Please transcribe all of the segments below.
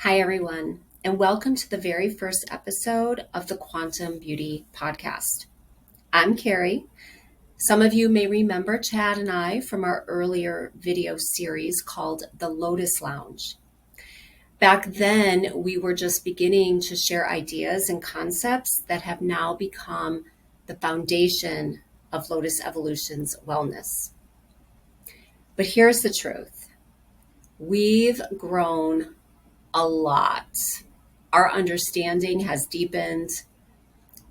Hi, everyone, and welcome to the very first episode of the Quantum Beauty Podcast. I'm Carrie. Some of you may remember Chad and I from our earlier video series called The Lotus Lounge. Back then, we were just beginning to share ideas and concepts that have now become the foundation of Lotus Evolution's wellness. But here's the truth. We've grown a lot. Our understanding has deepened,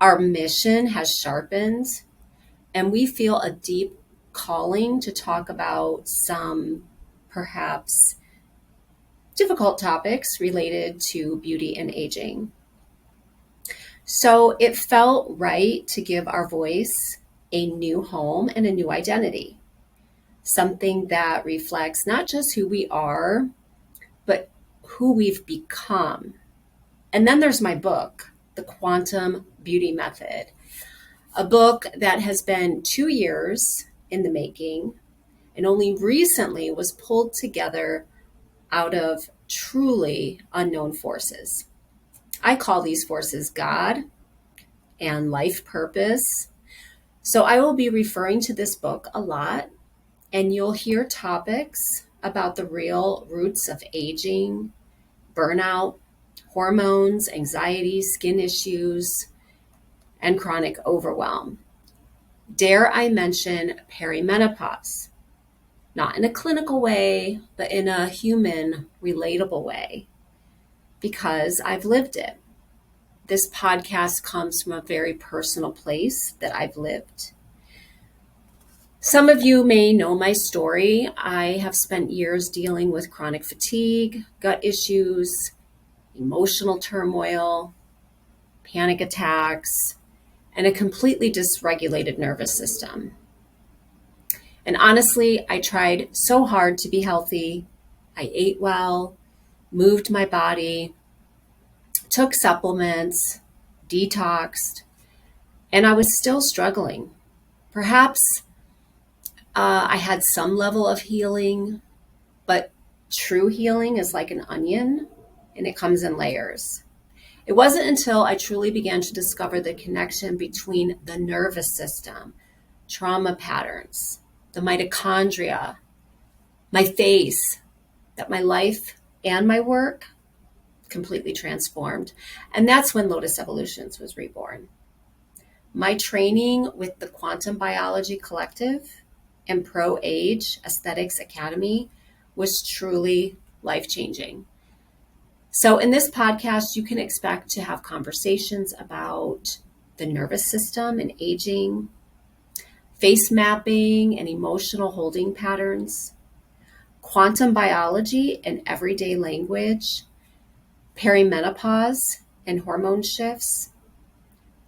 our mission has sharpened, and we feel a deep calling to talk about some perhaps difficult topics related to beauty and aging. So it felt right to give our voice a new home and a new identity, something that reflects not just who we are, but who we've become. And then there's my book, The Quantum Beauty Method, a book that has been 2 years in the making and only recently was pulled together out of truly unknown forces. I call these forces God and life purpose. So I will be referring to this book a lot, and you'll hear topics about the real roots of aging, burnout, hormones, anxiety, skin issues, and chronic overwhelm. Dare I mention perimenopause? Not in a clinical way, but in a human, relatable way, because I've lived it. This podcast comes from a very personal place that I've lived. Some of you may know my story. I have spent years dealing with chronic fatigue, gut issues, emotional turmoil, panic attacks, and a completely dysregulated nervous system. And honestly, I tried so hard to be healthy. I ate well, moved my body, took supplements, detoxed, and I was still struggling. Perhaps I had some level of healing, but true healing is like an onion and it comes in layers. It wasn't until I truly began to discover the connection between the nervous system, trauma patterns, the mitochondria, my face, that my life and my work completely transformed. And that's when Lotus Evolutions was reborn. My training with the Quantum Biology Collective and Pro Age Aesthetics Academy was truly life-changing. So in this podcast, you can expect to have conversations about the nervous system and aging, face mapping and emotional holding patterns, quantum biology and everyday language, perimenopause and hormone shifts,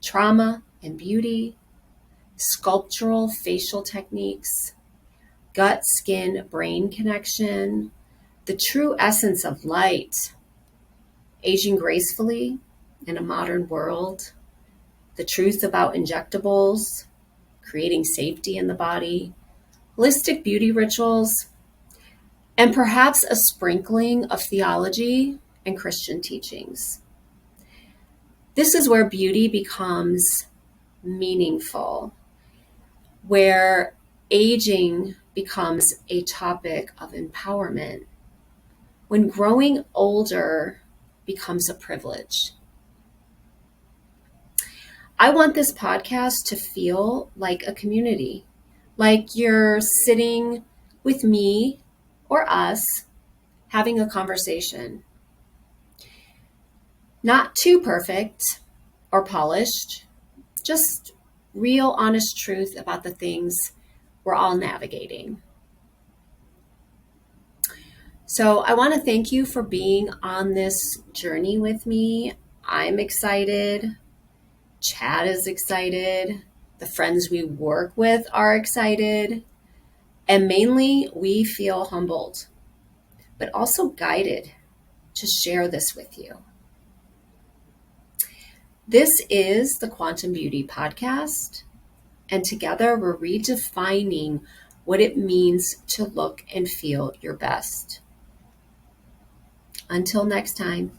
trauma and beauty, sculptural facial techniques, gut, skin, brain connection, the true essence of light, aging gracefully in a modern world, the truth about injectables, creating safety in the body, holistic beauty rituals, and perhaps a sprinkling of theology and Christian teachings. This is where beauty becomes meaningful, where aging becomes a topic of empowerment, when growing older becomes a privilege. I want this podcast to feel like a community, like you're sitting with me or us having a conversation. Not too perfect or polished, just real, honest truth about the things we're all navigating. So I want to thank you for being on this journey with me. I'm excited. Chad is excited. The friends we work with are excited. And mainly, we feel humbled, but also guided to share this with you. This is the Quantum Beauty Podcast, and together we're redefining what it means to look and feel your best. Until next time.